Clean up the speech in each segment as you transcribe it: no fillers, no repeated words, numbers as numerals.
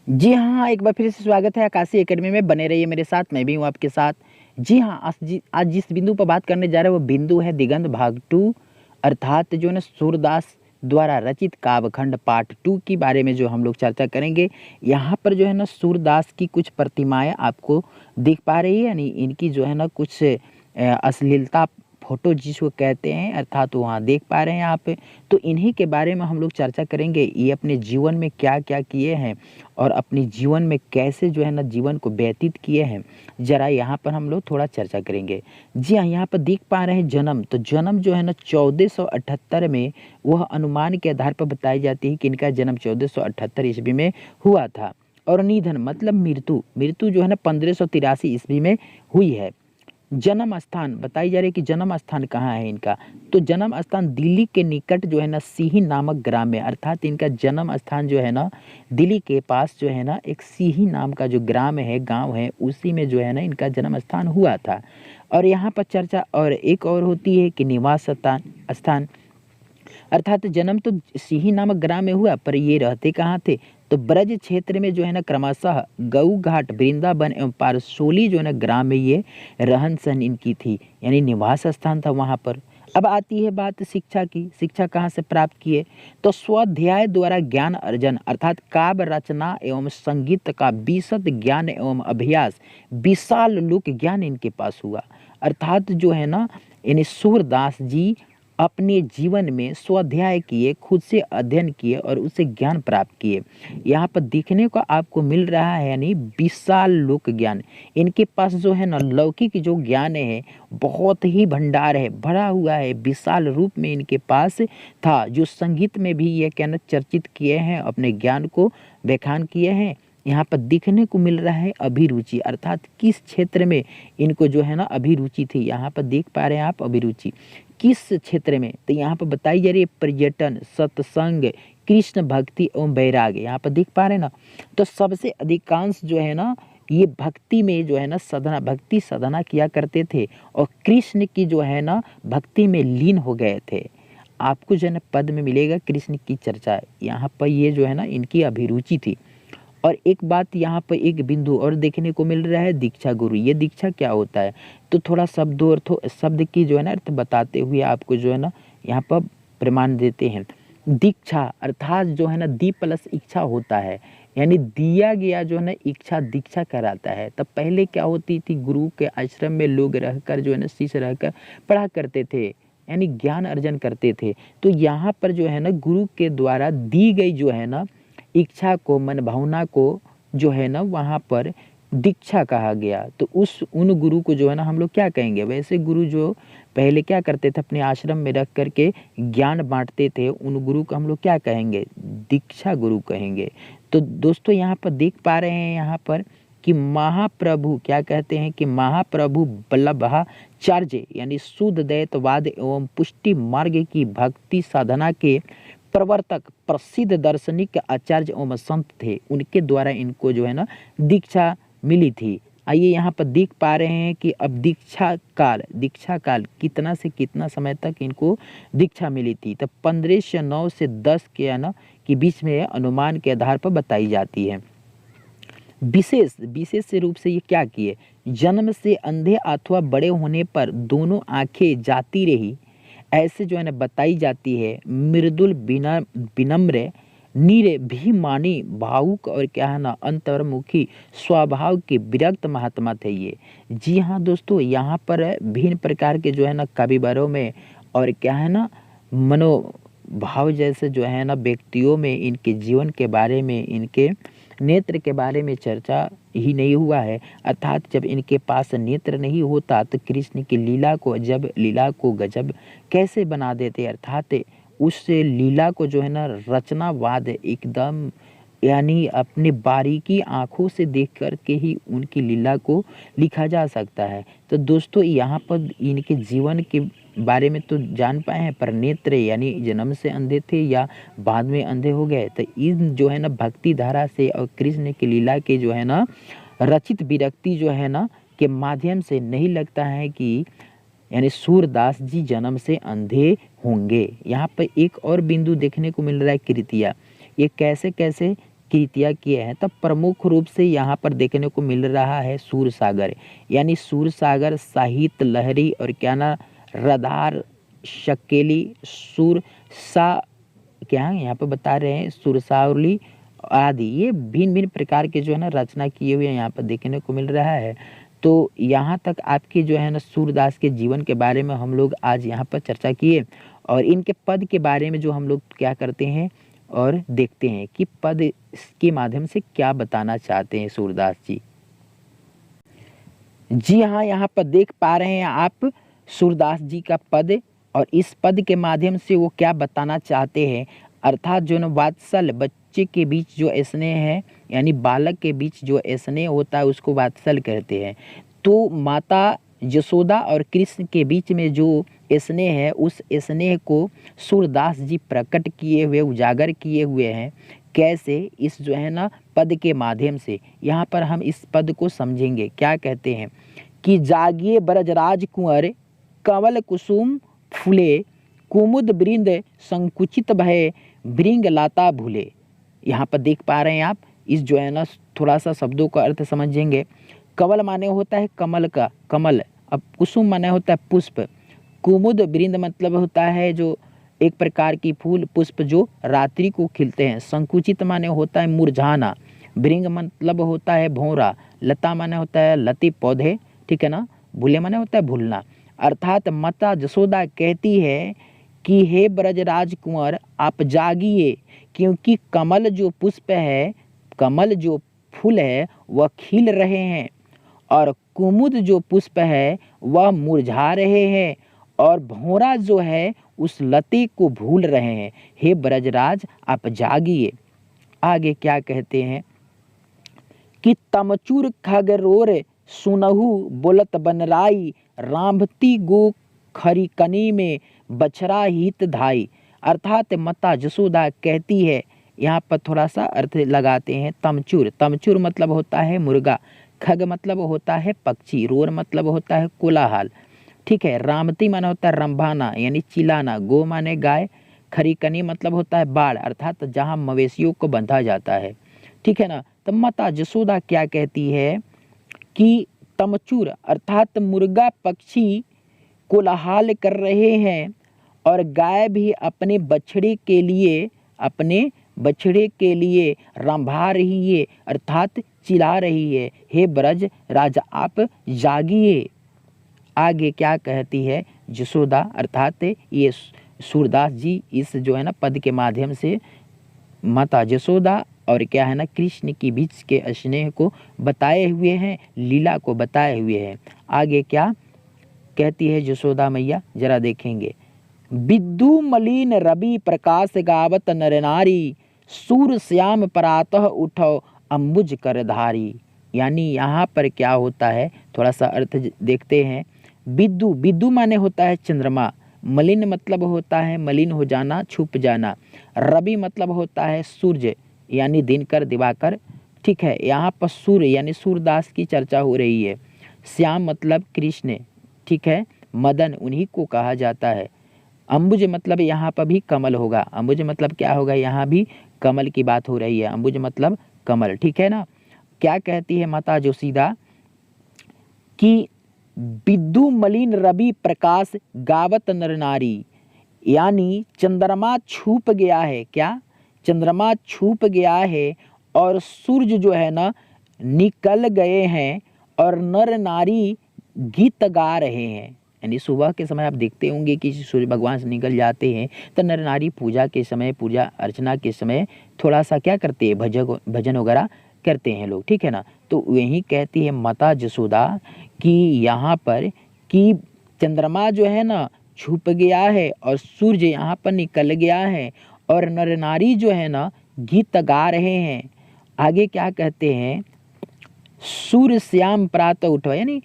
जी हाँ, एक बार फिर से स्वागत है आकाशी एकेडमी में, बने रहिए मेरे साथ, मैं भी हूँ आपके साथ। जी हाँ, आज जिस बिंदु पर बात करने जा रहे हैं वो बिंदु है दिगंत भाग 2, अर्थात जो है ना सूरदास द्वारा रचित काव्यखंड पार्ट 2 के बारे में जो हम लोग चर्चा करेंगे। यहाँ पर जो है ना सूरदास की कुछ प्रतिमाएँ आपको दिख पा रही है, यानी इनकी जो है ना कुछ अश्लीलता फ़ोटो जिसको कहते हैं, अर्थात वहाँ देख पा रहे हैं आप। तो इन्हीं के बारे में हम लोग चर्चा करेंगे, ये अपने जीवन में क्या-क्या किए हैं और अपने जीवन में कैसे जो है ना जीवन को व्यतीत किए हैं, ज़रा यहाँ पर हम लोग थोड़ा चर्चा करेंगे। जी हाँ, यहाँ पर देख पा रहे हैं जन्म, तो जन्म जो है ना 1478 में, वह अनुमान के आधार पर बताई जाती है कि इनका जन्म 1478 ईस्वी में हुआ था। और निधन मतलब मृत्यु, मृत्यु जो है ना 1583 ईस्वी में हुई है। जन्म स्थान बताई जा रही है कि जन्म स्थान कहाँ है इनका, तो जन्म स्थान दिल्ली के निकट जो है ना सीही नामक ग्राम में, अर्थात इनका जन्म स्थान जो है ना दिल्ली के पास जो है ना एक सीही नाम का जो ग्राम है, गांव है, उसी में जो है ना इनका जन्म स्थान हुआ था। और यहाँ पर चर्चा और एक और होती है कि निवास स्थान स्थान अर्थात जन्म तो सिही नामक ग्राम में हुआ, पर ये रहते कहाँ थे, तो ब्रज क्षेत्र में जो है ना क्रमशः गऊ घाट, वृंदावन एवं पारसोली जो है ना ग्राम में ये रहन सहन इनकी थी, यानी निवास स्थान था वहाँ पर। अब आती है बात शिक्षा की, शिक्षा कहाँ से प्राप्त किए, तो स्वाध्याय द्वारा ज्ञान अर्जन, अर्थात काव्य रचना एवं संगीत का विशद ज्ञान एवं अभ्यास, विशाल लोक ज्ञान इनके पास हुआ। अर्थात जो है ना यानी सूरदास जी अपने जीवन में स्वाध्याय किए, खुद से अध्ययन किए और उससे ज्ञान प्राप्त किए। यहाँ पर देखने को आपको मिल रहा है, यानी विशाल लोक ज्ञान इनके पास जो है ना, लौकिक जो ज्ञान है बहुत ही भंडार है, भरा हुआ है, विशाल रूप में इनके पास था, जो संगीत में भी ये कहना चर्चित किए हैं, अपने ज्ञान को व्याख्यान किए हैं। यहाँ पर दिखने को मिल रहा है अभिरुचि, अर्थात किस क्षेत्र में इनको जो है ना अभिरुचि थी, यहाँ पर देख पा रहे हैं आप अभिरुचि किस क्षेत्र में, तो यहाँ पर बताई जा रही है पर्यटन, सत्संग, कृष्ण भक्ति एवं वैराग्य, यहाँ पर देख पा रहे हैं ना। तो सबसे अधिकांश जो है ना ये भक्ति में जो है ना साधना, भक्ति साधना किया करते थे और कृष्ण की जो है ना भक्ति में लीन हो गए थे। आपको जो है ना पद में मिलेगा कृष्ण की चर्चा, यहाँ पर ये जो है ना इनकी अभिरुचि थी। और एक बात यहाँ पर एक बिंदु और देखने को मिल रहा है, दीक्षा गुरु, ये दीक्षा क्या होता है, तो थोड़ा शब्दों और शब्द की जो है ना अर्थ बताते हुए आपको जो है ना यहाँ पर प्रमाण देते हैं। दीक्षा अर्थात जो है ना दी प्लस इच्छा होता है, यानी दिया गया जो है ना इच्छा दीक्षा कराता है। तब पहले क्या होती थी, गुरु के आश्रम में लोग रहकर जो है ना शिष्य रहकर पढ़ा करते थे, यानी ज्ञान अर्जन करते थे। तो यहाँ पर जो है ना गुरु के द्वारा दी गई जो है ना इच्छा को, मन भावना को जो है ना वहाँ पर दीक्षा कहा गया। तो उन गुरु को जो है ना हम लोग क्या कहेंगे, वैसे गुरु जो पहले क्या करते थे, अपने आश्रम में रख करके ज्ञान बांटते थे, उन गुरु को हम लोग क्या कहेंगे, दीक्षा गुरु कहेंगे। तो दोस्तों यहाँ पर देख पा रहे हैं यहाँ पर कि महाप्रभु क्या कहते हैं कि महाप्रभु वल्लभाचार्य यानी शुद्ध दैतवाद एवं पुष्टि मार्ग की भक्ति साधना के प्रवर्तक प्रसिद्ध दार्शनिक आचार्य एवं संत थे, उनके द्वारा इनको जो है ना दीक्षा मिली थी। आइए यहाँ पर देख पा रहे हैं कि अब दीक्षा काल कितना से कितना समय तक इनको दीक्षा मिली थी, तब 1509 से 10 के ना के बीच में अनुमान के आधार पर बताई जाती है। विशेष रूप से ये क्या किए, जन्म से अंधे अथवा बड़े होने पर दोनों आंखें जाती रही, ऐसे जो है ना बताई जाती है। मृदुल विनम्र निरभिमानी भावुक और क्या है ना अंतर्मुखी स्वभाव के विरक्त महात्मा थे ये। जी हाँ दोस्तों, यहाँ पर भिन्न प्रकार के जो है ना कविवरों में और क्या है ना मनोभाव जैसे जो है ना व्यक्तियों में इनके जीवन के बारे में, इनके नेत्र के बारे में चर्चा ही नहीं हुआ है। अर्थात जब इनके पास नेत्र नहीं होता तो कृष्ण की लीला को गजब कैसे बना देते, अर्थात उस लीला को जो है ना रचनावाद एकदम, यानी अपनी बारीकी आँखों से देख कर के ही उनकी लीला को लिखा जा सकता है। तो दोस्तों यहाँ पर इनके जीवन के बारे में तो जान पाए हैं, पर नेत्र यानी जन्म से अंधे थे या बाद में अंधे हो गए, तो इन जो है ना भक्ति धारा से और कृष्ण की लीला के जो है ना रचित विरक्ति जो है ना के माध्यम से नहीं लगता है कि यानी सूरदास जी जन्म से अंधे होंगे। यहाँ पर एक और बिंदु देखने को मिल रहा है, कृतिया, ये कैसे कैसे कृतियाँ किए हैं, तब प्रमुख रूप से यहाँ पर देखने को मिल रहा है सूरसागर, यानी सूरसागर, साहित्य लहरी और क्या ना रदार, शकेली, सुरसा, क्या है यहाँ पे बता रहे हैं सुरसावली आदि, ये भिन्न भिन्न प्रकार के जो है ना रचना किए हुए यहाँ पर देखने को मिल रहा है। तो यहाँ तक आपके जो है ना सूरदास के जीवन के बारे में हम लोग आज यहाँ पर चर्चा किए, और इनके पद के बारे में जो हम लोग क्या करते हैं और देखते हैं कि पद के माध्यम से क्या बताना चाहते हैं सूरदास जी। जी हाँ, यहाँ पर देख पा रहे हैं आप सूरदास जी का पद, और इस पद के माध्यम से वो क्या बताना चाहते हैं, अर्थात जो न वात्सल, बच्चे के बीच जो स्नेह है, यानी बालक के बीच जो स्नेह होता है उसको वात्सल कहते हैं। तो माता यशोदा और कृष्ण के बीच में जो स्नेह है, उस स्नेह को सूरदास जी प्रकट किए हुए, उजागर किए हुए हैं। कैसे? इस जो है ना पद के माध्यम से। यहाँ पर हम इस पद को समझेंगे। क्या कहते हैं कि जागिए ब्रजराज कुंवर, कमल कुसुम फूले, कुमुद वृंद संकुचित भय, भृंग लाता भूले। यहाँ पर देख पा रहे हैं आप, इस जो है ना थोड़ा सा शब्दों का अर्थ समझेंगे। कमल माने होता है कमल का, कमल। अब कुसुम माने होता है पुष्प। कुमुद वृंद मतलब होता है जो एक प्रकार की फूल पुष्प जो रात्रि को खिलते हैं। संकुचित माने होता है मुरझाना। भृंग मतलब होता है भौरा। लता माने होता है लती पौधे, ठीक है ना। भूले माने होता है भूलना। अर्थात माता यशोदा कहती है कि हे ब्रजराज कुंवर, आप जागिए, क्योंकि कमल जो पुष्प है, कमल जो फूल है वह खिल रहे हैं, और कुमुद जो पुष्प है वह मुरझा रहे हैं, और भौरा जो है उस लते को भूल रहे हैं। हे ब्रजराज, आप जागिए। आगे क्या कहते हैं कि तमचूर खगरोर सुनहु बोलत बनराई, रांभती गो खरीकनी में बछरा हित धाई। अर्थात माता यशोदा कहती है, यहाँ पर थोड़ा सा अर्थ लगाते हैं। तमचूर, तमचूर मतलब होता है मुर्गा, खग मतलब होता है पक्षी, रोर मतलब होता है कोलाहल, ठीक है। रामती माना होता है रंभाना यानी चिल्लाना, गो माने गाय, खरीकनी मतलब होता है बाड़, अर्थात जहाँ मवेशियों को बंधा जाता है, ठीक है ना। तो माता यशोदा क्या कहती है कि तमचूर अर्थात मुर्गा पक्षी कोलाहल कर रहे हैं, और गाय भी अपने बछड़े के लिए रंभा रही है, अर्थात चिल्ला रही है। हे ब्रज राजा, आप जागिए। आगे क्या कहती है यशोदा, अर्थात ये सूरदास जी इस जो है ना पद के माध्यम से माता यशोदा और क्या है ना कृष्ण के बीच के स्नेह को बताए हुए हैं, लीला को बताए हुए हैं। आगे क्या कहती है यशोदा मैया, जरा देखेंगे। विद्यु मलिन रवि प्रकाश गावत नर नारी, सूर श्याम परातः उठो अम्बुज करधारी। यानी यहाँ पर क्या होता है, थोड़ा सा अर्थ देखते हैं। विद्यु, विद्यु माने होता है चंद्रमा। मलिन मतलब होता है मलिन हो जाना, छुप जाना। रवि मतलब होता है सूर्य यानी दिनकर, दिवाकर, ठीक है। यहाँ पर सूर्य यानी सूरदास की चर्चा हो रही है। श्याम मतलब कृष्ण, ठीक है। मदन उन्हीं को कहा जाता है। अम्बुज मतलब यहाँ पर भी कमल होगा। अम्बुज मतलब क्या होगा, यहाँ भी कमल की बात हो रही है। अम्बुज मतलब कमल, ठीक है ना। क्या कहती है माता यशोदा कि विद्यु मलिन रवि प्रकाश गावत नर नारी, यानी चंद्रमा छुप गया है। क्या? चंद्रमा छुप गया है और सूरज जो है ना निकल गए हैं, और नर नारी गीत गा रहे हैं। यानी सुबह के समय आप देखते होंगे कि सूर्य भगवान से निकल जाते हैं तो नर नारी पूजा के समय, पूजा अर्चना के समय थोड़ा सा क्या करते हैं, भजन वगैरह करते हैं लोग, ठीक है ना। तो वही कहती है माता यशोदा कि यहाँ पर कि चंद्रमा जो है ना छुप गया है और सूर्य यहाँ पर निकल गया है, और नर नारी जो है ना गीत गा रहे हैं। आगे क्या कहते हैं, सूर्य श्याम प्रातः उठो, यानी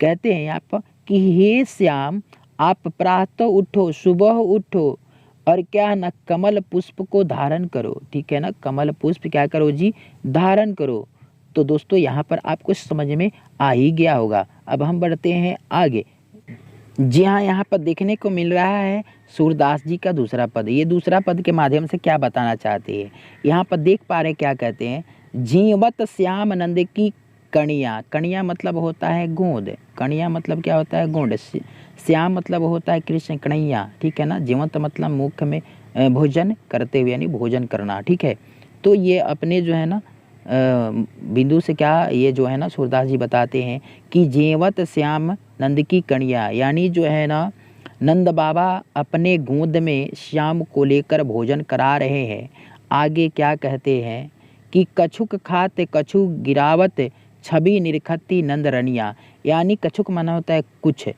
कहते हैं यहाँ पर कि हे श्याम, आप प्रातः उठो, सुबह उठो, और क्या है ना कमल पुष्प को धारण करो, ठीक है ना। कमल पुष्प क्या करो जी, धारण करो। तो दोस्तों यहाँ पर आपको समझ में आ ही गया होगा। अब हम बढ़ते हैं आगे। जी हाँ, यहाँ पर देखने को मिल रहा है सूरदास जी का दूसरा पद। ये दूसरा पद के माध्यम से क्या बताना चाहते हैं, यहाँ पर देख पा रहे क्या कहते हैं, जीवत श्याम नंद की कणिया। कणिया मतलब होता है गोंद, कणिया मतलब क्या होता है गोंद, श्याम मतलब होता है कृष्ण, कन्हैया, ठीक है ना। जीवंत मतलब मुख में भोजन करते हुए, यानी भोजन करना, ठीक है। तो ये अपने जो है ना बिंदु से क्या ये जो है ना सूरदास जी बताते हैं कि जेवत श्याम नंद की कणिया, यानी जो है ना नंद बाबा अपने गोद में श्याम को लेकर भोजन करा रहे हैं। आगे क्या कहते हैं कि कछुक खाते कछु गिरावत छवि निरखती नंद रनिया, यानी कछुक माना होता है कुछ,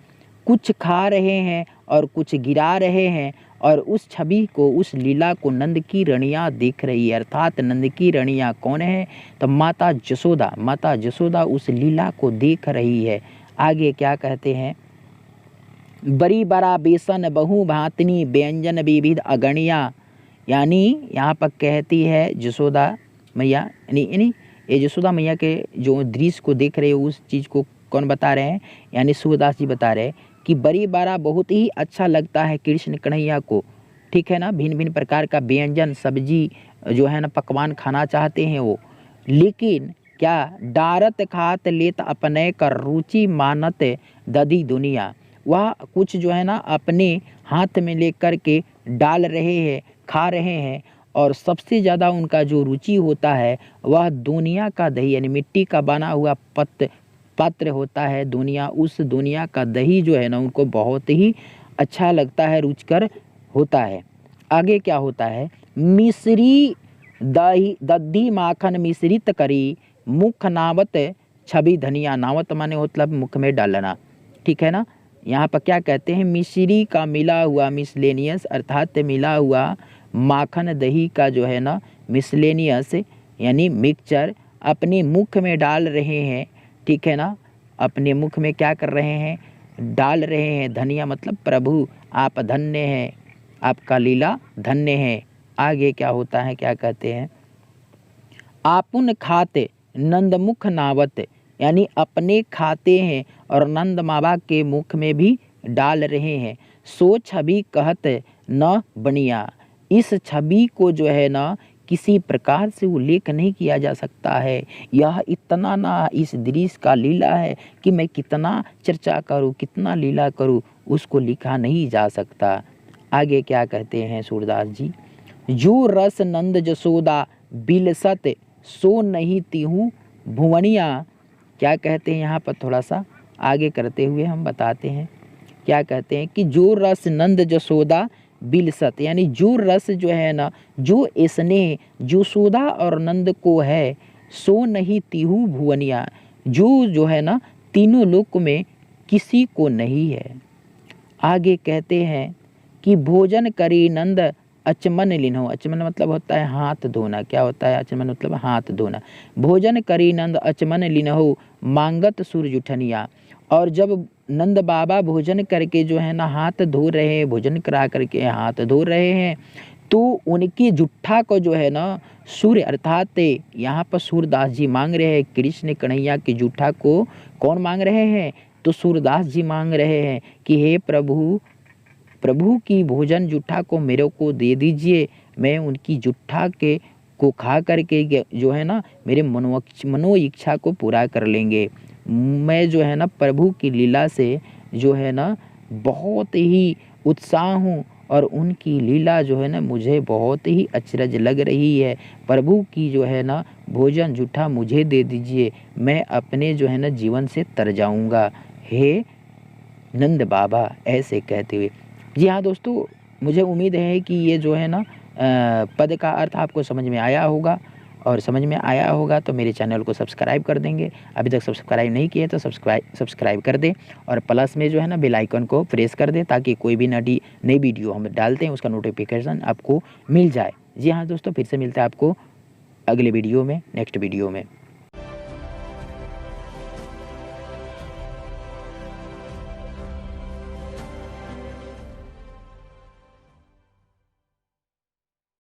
कुछ खा रहे हैं और कुछ गिरा रहे हैं, और उस छवि को, उस लीला को नंद की रनिया देख रही है। अर्थात नंद की रनिया कौन है, तो माता जसोदा, माता जसोदा उस लीला को देख रही है। आगे क्या कहते हैं, बड़ी बड़ा बेसन बहु भातनी व्यंजन विविध अगणिया, यानी यहाँ पर कहती है जसोदा मैया, यानी ये जसोदा मैया के जो दृश्य को देख रहे हो उस चीज़ को कौन बता रहे हैं, यानी सूरदास जी बता रहे हैं कि बड़ी बारा बहुत ही अच्छा लगता है कृष्ण कन्हैया को, ठीक है ना। भिन्न भिन्न प्रकार का व्यंजन सब्जी जो है ना पकवान खाना चाहते हैं वो, लेकिन क्या डारत खात लेत अपने कर रुचि मानत दधी दुनिया, वह कुछ जो है ना अपने हाथ में लेकर के डाल रहे हैं, खा रहे हैं, और सबसे ज़्यादा उनका जो रुचि होता है वह दुनिया का दही, यानी मिट्टी का बना हुआ पात्र होता है दुनिया, उस दुनिया का दही जो है ना उनको बहुत ही अच्छा लगता है, रुचिकर होता है। आगे क्या होता है, मिश्री दही दधी माखन मिश्रित करी मुख नावत छवि धनिया, नावत माने मतलब मुख में डालना, ठीक है ना। यहाँ पर क्या कहते हैं, मिश्री का मिला हुआ, मिसलेनियस अर्थात मिला हुआ माखन दही का जो है ना मिसलेनियस यानी मिक्सचर अपने मुख में डाल रहे हैं, ठीक है ना। अपने मुख में क्या कर रहे हैं, डाल रहे हैं। धनिया मतलब प्रभु आप धन्य हैं, आपका लीला धन्य है। आगे क्या होता है, क्या कहते हैं, आपुन खाते नंदमुख नावत, यानी अपने खाते हैं और नंद बाबा के मुख में भी डाल रहे हैं। सो छवि कहत न बनिया, इस छवि को जो है ना किसी प्रकार से उल्लेख नहीं किया जा सकता है। यह इतना ना इस दृश्य का लीला है कि मैं कितना चर्चा करूं, कितना लीला करूं, उसको लिखा नहीं जा सकता। आगे क्या कहते हैं सूरदास जी, जो रस नंद जसोदा बिलसत सो नहीं तिहूँ भुवनिया, क्या कहते हैं यहाँ पर थोड़ा सा आगे करते हुए हम बताते हैं। क्या कहते हैं कि जो रस नंद जसोदा बिलसत, यानी जो रस जो है ना, जो स्नेह जसोदा और नंद को है, सो नहीं तिहु भुवनिया, जो है ना तीनों लोक में किसी को नहीं है। आगे कहते हैं कि भोजन करी नंद अचमन लिन्हो, अचमन मतलब होता है हाथ धोना, क्या होता है अचमन मतलब हाथ धोना। भोजन करी नंद अचमन लिन्हो मांगत सूरज उठनिया, और जब नंद बाबा भोजन करके जो है ना हाथ धो रहे हैं, भोजन करा करके हाथ धो रहे हैं, तो उनकी जुट्ठा को जो है ना सूर्य अर्थात यहाँ पर सूरदास जी मांग रहे हैं, कृष्ण कन्हैया की जुट्ठा को कौन मांग रहे हैं, तो सूरदास जी मांग रहे हैं कि हे प्रभु, प्रभु की भोजन जुट्ठा को मेरे को दे दीजिए, मैं उनकी जुट्ठा के को खा करके जो है ना मेरे मनो इच्छा को पूरा कर लेंगे। मैं जो है ना प्रभु की लीला से जो है ना बहुत ही उत्साह हूँ, और उनकी लीला जो है ना मुझे बहुत ही अचरज लग रही है। प्रभु की जो है ना भोजन जुट्ठा मुझे दे दीजिए, मैं अपने जो है ना जीवन से तर जाऊँगा, हे नंद बाबा, ऐसे कहते हुए। जी हाँ दोस्तों, मुझे उम्मीद है कि ये जो है ना पद का अर्थ आपको समझ में आया होगा, और समझ में आया होगा तो मेरे चैनल को सब्सक्राइब कर देंगे। अभी तक सब्सक्राइब नहीं किए तो सब्सक्राइब कर दें, और प्लस में जो है ना बेल आइकन को प्रेस कर दें, ताकि कोई भी नई वीडियो हम डालते हैं उसका नोटिफिकेशन आपको मिल जाए। जी हाँ दोस्तों, फिर से मिलता है आपको अगले वीडियो में, नेक्स्ट वीडियो में।